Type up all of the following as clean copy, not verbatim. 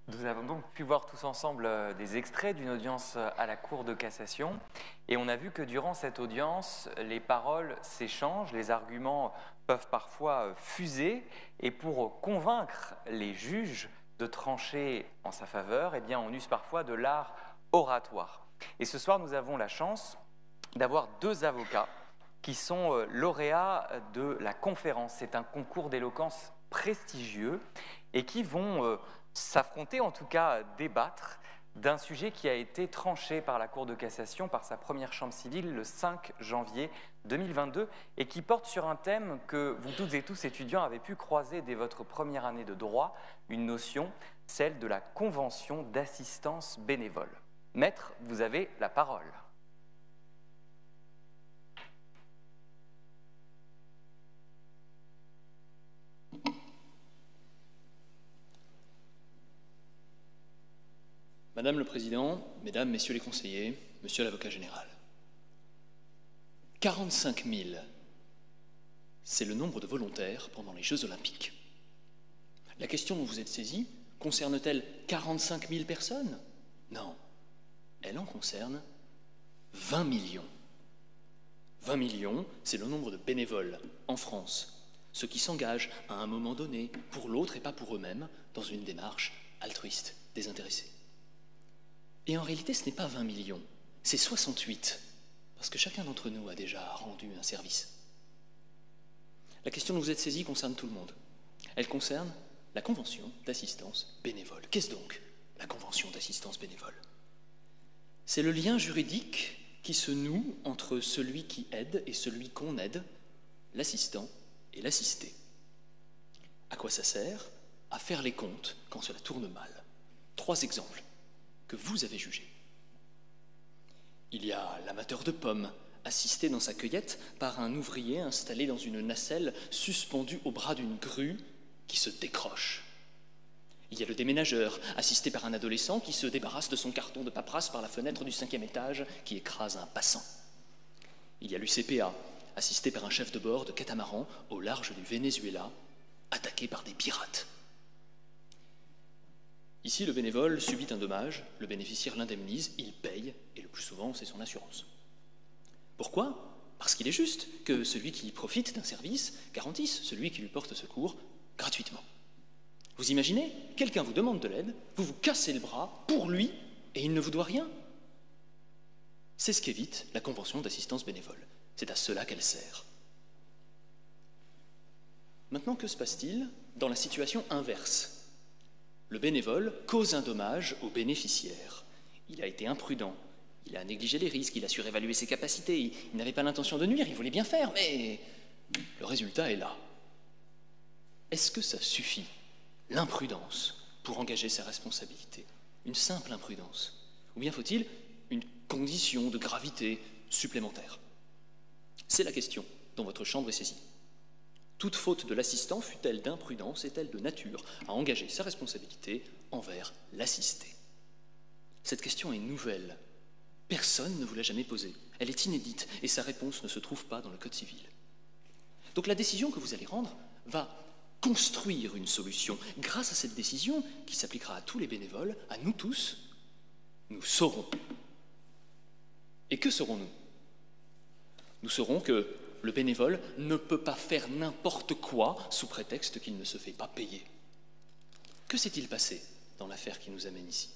Nous avons donc pu voir tous ensemble des extraits d'une audience à la Cour de cassation et on a vu que durant cette audience, les paroles s'échangent, les arguments peuvent parfois fuser et pour convaincre les juges de trancher en sa faveur, eh bien, on use parfois de l'art oratoire. Et ce soir, nous avons la chance d'avoir deux avocats qui sont lauréats de la conférence. C'est un concours d'éloquence prestigieux et qui vont s'affronter, en tout cas débattre, d'un sujet qui a été tranché par la Cour de cassation, par sa première chambre civile, le 5 janvier 2022, et qui porte sur un thème que vous toutes et tous étudiants avez pu croiser dès votre première année de droit, une notion, celle de la convention d'assistance bénévole. Maître, vous avez la parole. Madame le Président, Mesdames, Messieurs les conseillers, Monsieur l'avocat général. 45 000, c'est le nombre de volontaires pendant les Jeux Olympiques. La question dont vous êtes saisis concerne-t-elle 45 000 personnes? Non, elle en concerne 20 millions. 20 millions, c'est le nombre de bénévoles en France, ceux qui s'engagent à un moment donné pour l'autre et pas pour eux-mêmes dans une démarche altruiste, désintéressée. Et en réalité, ce n'est pas 20 millions, c'est 68, parce que chacun d'entre nous a déjà rendu un service. La question dont vous êtes saisis concerne tout le monde. Elle concerne la convention d'assistance bénévole. Qu'est-ce donc la convention d'assistance bénévole? C'est le lien juridique qui se noue entre celui qui aide et celui qu'on aide, l'assistant et l'assisté. À quoi ça sert? À faire les comptes quand cela tourne mal. 3 exemples que vous avez jugés. Il y a l'amateur de pommes, assisté dans sa cueillette par un ouvrier installé dans une nacelle suspendue au bras d'une grue qui se décroche. Il y a le déménageur, assisté par un adolescent qui se débarrasse de son carton de paperasse par la fenêtre du 5e étage qui écrase un passant. Il y a l'UCPA, assisté par un chef de bord de catamaran au large du Venezuela, attaqué par des pirates. Ici, le bénévole subit un dommage, le bénéficiaire l'indemnise, il paye, et le plus souvent, c'est son assurance. Pourquoi? Parce qu'il est juste que celui qui profite d'un service garantisse celui qui lui porte secours gratuitement. Vous imaginez, quelqu'un vous demande de l'aide, vous vous cassez le bras pour lui, et il ne vous doit rien. C'est ce qu'évite la convention d'assistance bénévole. C'est à cela qu'elle sert. Maintenant, que se passe-t-il dans la situation inverse? Le bénévole cause un dommage au bénéficiaire. Il a été imprudent, il a négligé les risques, il a surévalué ses capacités, il n'avait pas l'intention de nuire, il voulait bien faire, mais le résultat est là. Est-ce que ça suffit, l'imprudence, pour engager sa responsabilité? Une simple imprudence? Ou bien faut-il une condition de gravité supplémentaire? C'est la question dont votre chambre est saisie. Toute faute de l'assistant, fût-elle d'imprudence, est-elle de nature à engager sa responsabilité envers l'assisté? Cette question est nouvelle. Personne ne vous l'a jamais posée. Elle est inédite et sa réponse ne se trouve pas dans le Code civil. Donc la décision que vous allez rendre va construire une solution. Grâce à cette décision, qui s'appliquera à tous les bénévoles, à nous tous, nous saurons. Et que saurons-nous? Nous saurons que le bénévole ne peut pas faire n'importe quoi sous prétexte qu'il ne se fait pas payer. Que s'est-il passé dans l'affaire qui nous amène ici?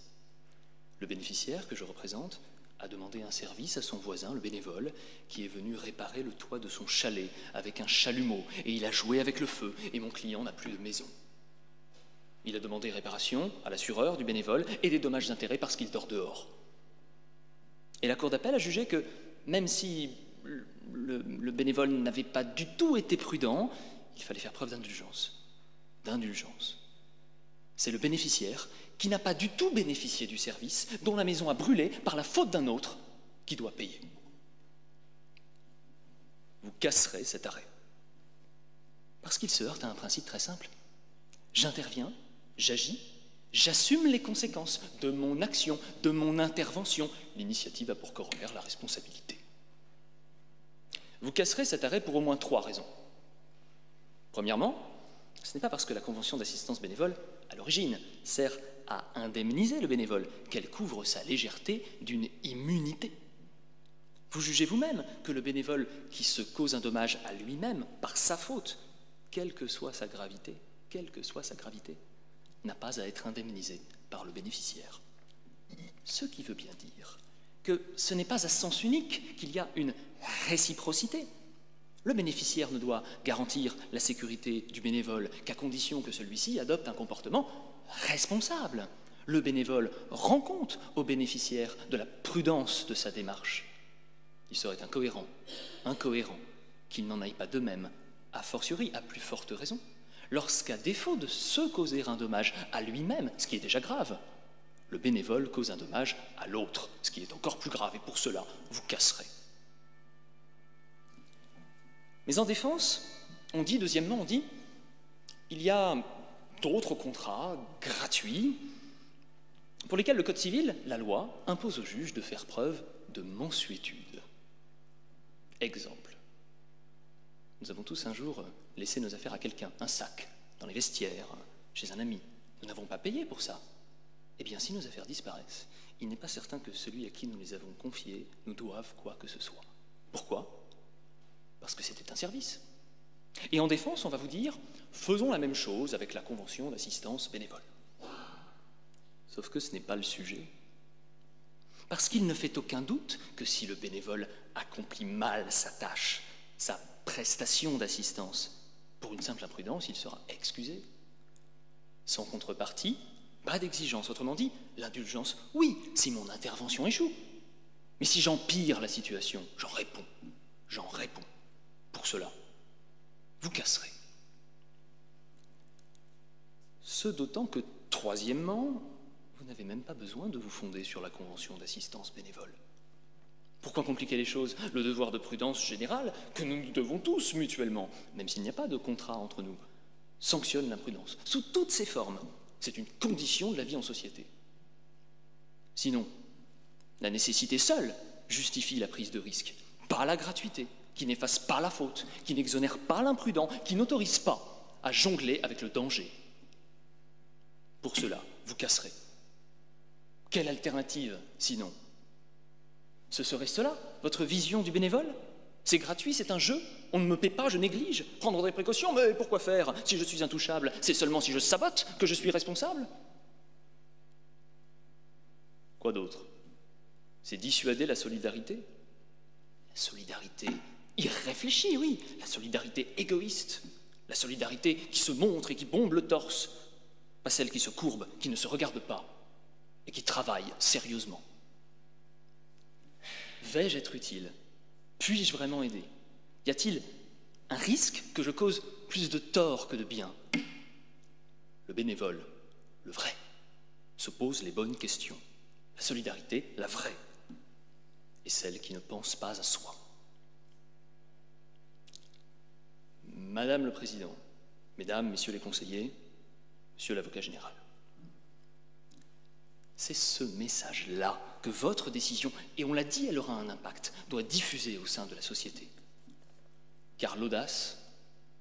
Le bénéficiaire que je représente a demandé un service à son voisin, le bénévole, qui est venu réparer le toit de son chalet avec un chalumeau, et il a joué avec le feu, et mon client n'a plus de maison. Il a demandé réparation à l'assureur du bénévole et des dommages d'intérêt parce qu'il dort dehors. Et la cour d'appel a jugé que, même si le bénévole n'avait pas du tout été prudent, il fallait faire preuve d'indulgence. C'est le bénéficiaire qui n'a pas du tout bénéficié du service, dont la maison a brûlé par la faute d'un autre, qui doit payer. Vous casserez cet arrêt. Parce qu'il se heurte à un principe très simple. J'interviens, j'agis, j'assume les conséquences de mon action, de mon intervention. L'initiative a pour corollaire la responsabilité. Vous casserez cet arrêt pour au moins 3 raisons. Premièrement, ce n'est pas parce que la convention d'assistance bénévole, à l'origine, sert à indemniser le bénévole, qu'elle couvre sa légèreté d'une immunité. Vous jugez vous-même que le bénévole qui se cause un dommage à lui-même par sa faute, quelle que soit sa gravité, n'a pas à être indemnisé par le bénéficiaire. Ce qui veut bien dire que ce n'est pas à sens unique qu'il y a une réciprocité. Le bénéficiaire ne doit garantir la sécurité du bénévole qu'à condition que celui-ci adopte un comportement responsable. Le bénévole rend compte au bénéficiaire de la prudence de sa démarche. Il serait incohérent qu'il n'en aille pas de même, a fortiori, à plus forte raison, lorsqu'à défaut de se causer un dommage à lui-même, ce qui est déjà grave, le bénévole cause un dommage à l'autre, ce qui est encore plus grave, et pour cela, vous casserez. Mais en défense, deuxièmement, il y a d'autres contrats gratuits pour lesquels le Code civil, la loi, impose au juge de faire preuve de mansuétude. Exemple. Nous avons tous un jour laissé nos affaires à quelqu'un, un sac, dans les vestiaires, chez un ami. Nous n'avons pas payé pour ça. Eh bien, si nos affaires disparaissent, il n'est pas certain que celui à qui nous les avons confiées nous doive quoi que ce soit. Pourquoi ? Parce que c'était un service. Et en défense, on va vous dire, faisons la même chose avec la convention d'assistance bénévole. Sauf que ce n'est pas le sujet. Parce qu'il ne fait aucun doute que si le bénévole accomplit mal sa tâche, sa prestation d'assistance, pour une simple imprudence, il sera excusé. Sans contrepartie, pas d'exigence. Autrement dit, l'indulgence, oui, si mon intervention échoue. Mais si j'empire la situation, j'en réponds. Pour cela, vous casserez. Ce d'autant que, troisièmement, vous n'avez même pas besoin de vous fonder sur la convention d'assistance bénévole. Pourquoi compliquer les choses? Le devoir de prudence générale, que nous nous devons tous mutuellement, même s'il n'y a pas de contrat entre nous, sanctionne l'imprudence, sous toutes ses formes. C'est une condition de la vie en société. Sinon, la nécessité seule justifie la prise de risque, pas la gratuité, qui n'efface pas la faute, qui n'exonère pas l'imprudent, qui n'autorise pas à jongler avec le danger. Pour cela, vous casserez. Quelle alternative, sinon? Ce serait cela, votre vision du bénévole? C'est gratuit, c'est un jeu, on ne me paie pas, je néglige. Prendre des précautions, mais pourquoi faire? Si je suis intouchable, c'est seulement si je sabote que je suis responsable? Quoi d'autre? C'est dissuader la solidarité? La solidarité irréfléchie, oui, la solidarité égoïste, la solidarité qui se montre et qui bombe le torse, pas celle qui se courbe, qui ne se regarde pas et qui travaille sérieusement. Vais-je être utile? Puis-je vraiment aider? Y a-t-il un risque que je cause plus de tort que de bien? Le bénévole, le vrai, se pose les bonnes questions. La solidarité, la vraie, est celle qui ne pense pas à soi. Madame le Président, Mesdames, Messieurs les conseillers, Monsieur l'avocat général, c'est ce message-là que votre décision, et on l'a dit, elle aura un impact, doit diffuser au sein de la société. Car l'audace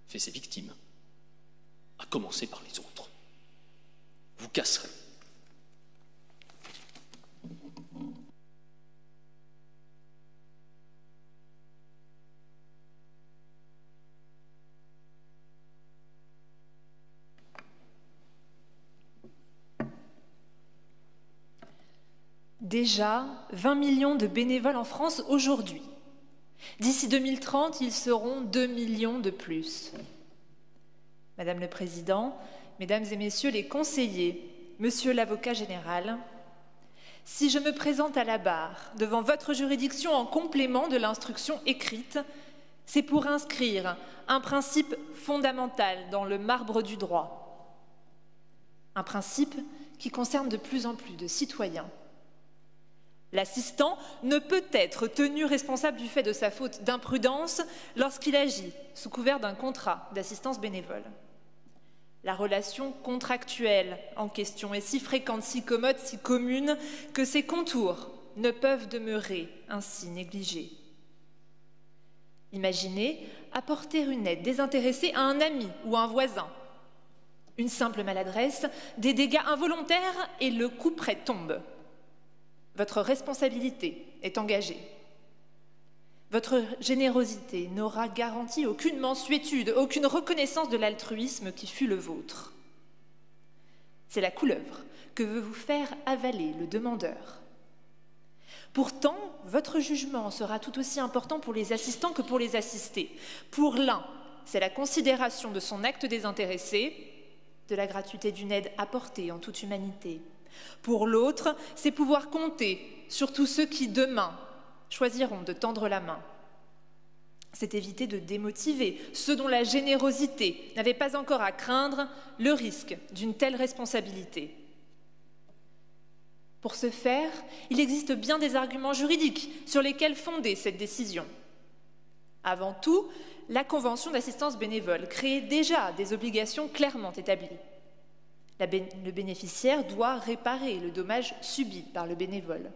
fait ses victimes, à commencer par les autres. Vous casserez. Déjà 20 millions de bénévoles en France aujourd'hui. D'ici 2030, ils seront 2 millions de plus. Madame le Président, Mesdames et Messieurs les conseillers, Monsieur l'avocat général, si je me présente à la barre devant votre juridiction en complément de l'instruction écrite, c'est pour inscrire un principe fondamental dans le marbre du droit. Un principe qui concerne de plus en plus de citoyens. L'assistant ne peut être tenu responsable du fait de sa faute d'imprudence lorsqu'il agit sous couvert d'un contrat d'assistance bénévole. La relation contractuelle en question est si fréquente, si commode, si commune que ses contours ne peuvent demeurer ainsi négligés. Imaginez apporter une aide désintéressée à un ami ou à un voisin. Une simple maladresse, des dégâts involontaires et le couperet tombe. Votre responsabilité est engagée. Votre générosité n'aura garanti aucune mansuétude, aucune reconnaissance de l'altruisme qui fut le vôtre. C'est la couleuvre que veut vous faire avaler le demandeur. Pourtant, votre jugement sera tout aussi important pour les assistants que pour les assistés. Pour l'un, c'est la considération de son acte désintéressé, de la gratuité d'une aide apportée en toute humanité. Pour l'autre, c'est pouvoir compter sur tous ceux qui, demain, choisiront de tendre la main. C'est éviter de démotiver ceux dont la générosité n'avait pas encore à craindre le risque d'une telle responsabilité. Pour ce faire, il existe bien des arguments juridiques sur lesquels fonder cette décision. Avant tout, la Convention d'assistance bénévole crée déjà des obligations clairement établies. Le bénéficiaire doit réparer le dommage subi par le bénévole.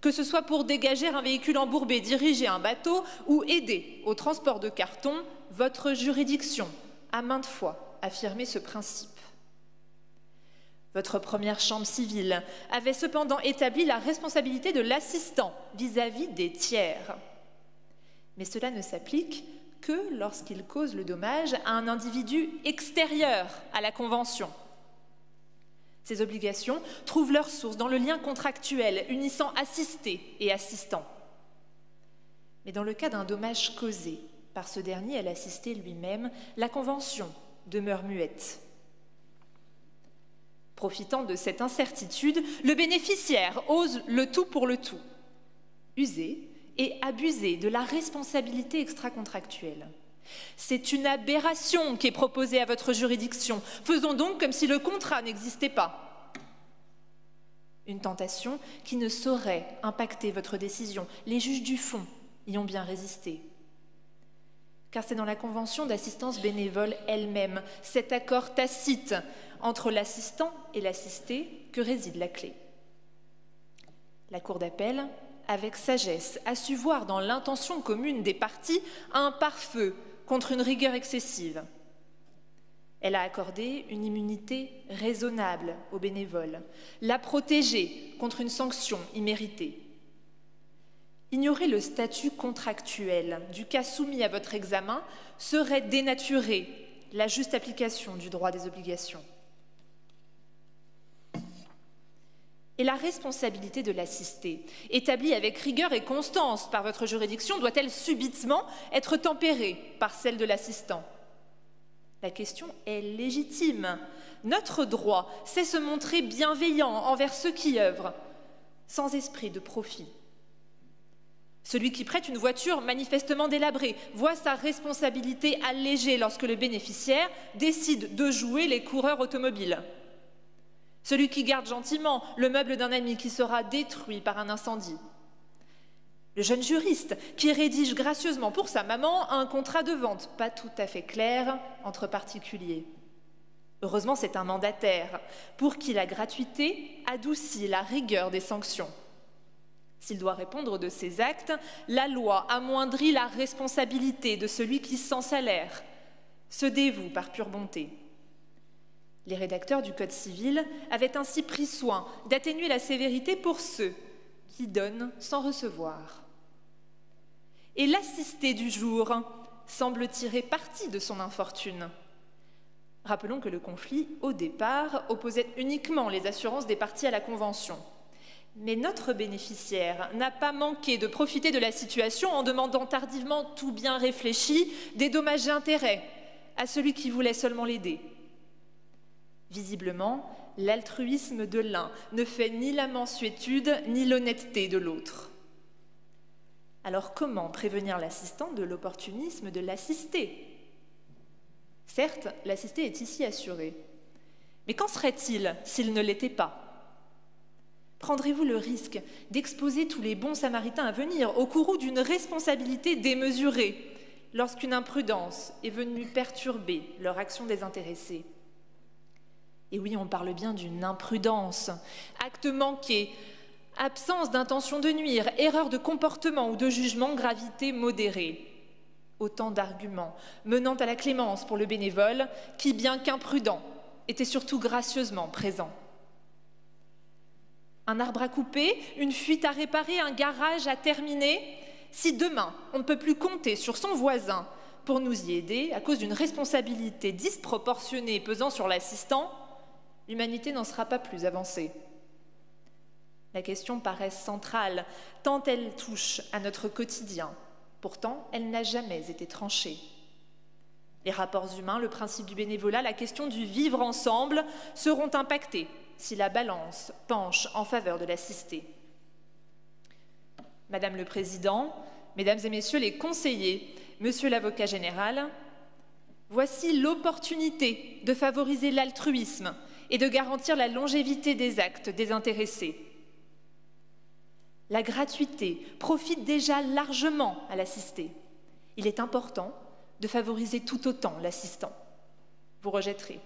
Que ce soit pour dégager un véhicule embourbé, diriger un bateau ou aider au transport de carton, votre juridiction a maintes fois affirmé ce principe. Votre première chambre civile avait cependant établi la responsabilité de l'assistant vis-à-vis des tiers. Mais cela ne s'applique que lorsqu'il cause le dommage à un individu extérieur à la Convention. Ces obligations trouvent leur source dans le lien contractuel unissant assisté et assistant. Mais dans le cas d'un dommage causé par ce dernier à l'assisté lui-même, la Convention demeure muette. Profitant de cette incertitude, le bénéficiaire ose le tout pour le tout, user et abuser de la responsabilité extracontractuelle. C'est une aberration qui est proposée à votre juridiction. Faisons donc comme si le contrat n'existait pas. Une tentation qui ne saurait impacter votre décision. Les juges du fond y ont bien résisté. Car c'est dans la Convention d'assistance bénévole elle-même, cet accord tacite entre l'assistant et l'assisté, que réside la clé. La Cour d'appel, avec sagesse, a su voir dans l'intention commune des parties un pare-feu contre une rigueur excessive. Elle a accordé une immunité raisonnable aux bénévoles, l'a protégé contre une sanction imméritée. Ignorer le statut contractuel du cas soumis à votre examen serait dénaturer la juste application du droit des obligations. Et la responsabilité de l'assisté, établie avec rigueur et constance par votre juridiction, doit-elle subitement être tempérée par celle de l'assistant? La question est légitime. Notre droit sait se montrer bienveillant envers ceux qui œuvrent, sans esprit de profit. Celui qui prête une voiture manifestement délabrée voit sa responsabilité allégée lorsque le bénéficiaire décide de jouer les coureurs automobiles. Celui qui garde gentiment le meuble d'un ami qui sera détruit par un incendie. Le jeune juriste qui rédige gracieusement pour sa maman un contrat de vente pas tout à fait clair entre particuliers. Heureusement, c'est un mandataire pour qui la gratuité adoucit la rigueur des sanctions. S'il doit répondre de ses actes, la loi amoindrit la responsabilité de celui qui, sans salaire, se dévoue par pure bonté. Les rédacteurs du Code civil avaient ainsi pris soin d'atténuer la sévérité pour ceux qui donnent sans recevoir. Et l'assisté du jour semble tirer parti de son infortune. Rappelons que le conflit, au départ, opposait uniquement les assurances des parties à la Convention. Mais notre bénéficiaire n'a pas manqué de profiter de la situation en demandant tardivement, tout bien réfléchi, des dommages et intérêts à celui qui voulait seulement l'aider. Visiblement, l'altruisme de l'un ne fait ni la mansuétude ni l'honnêteté de l'autre. Alors comment prévenir l'assistant de l'opportunisme de l'assisté? Certes, l'assisté est ici assuré. Mais qu'en serait-il s'il ne l'était pas? Prendrez-vous le risque d'exposer tous les bons samaritains à venir au courroux d'une responsabilité démesurée lorsqu'une imprudence est venue perturber leur action désintéressée? Et oui, on parle bien d'une imprudence, acte manqué, absence d'intention de nuire, erreur de comportement ou de jugement, gravité modérée. Autant d'arguments menant à la clémence pour le bénévole qui, bien qu'imprudent, était surtout gracieusement présent. Un arbre à couper, une fuite à réparer, un garage à terminer. Si demain, on ne peut plus compter sur son voisin pour nous y aider à cause d'une responsabilité disproportionnée pesant sur l'assistant, l'humanité n'en sera pas plus avancée. La question paraît centrale, tant elle touche à notre quotidien. Pourtant, elle n'a jamais été tranchée. Les rapports humains, le principe du bénévolat, la question du vivre ensemble seront impactés si la balance penche en faveur de l'assisté. Madame le Président, Mesdames et Messieurs les conseillers, Monsieur l'avocat général, voici l'opportunité de favoriser l'altruisme et de garantir la longévité des actes désintéressés. La gratuité profite déjà largement à l'assisté. Il est important de favoriser tout autant l'assistant. Vous rejetterez.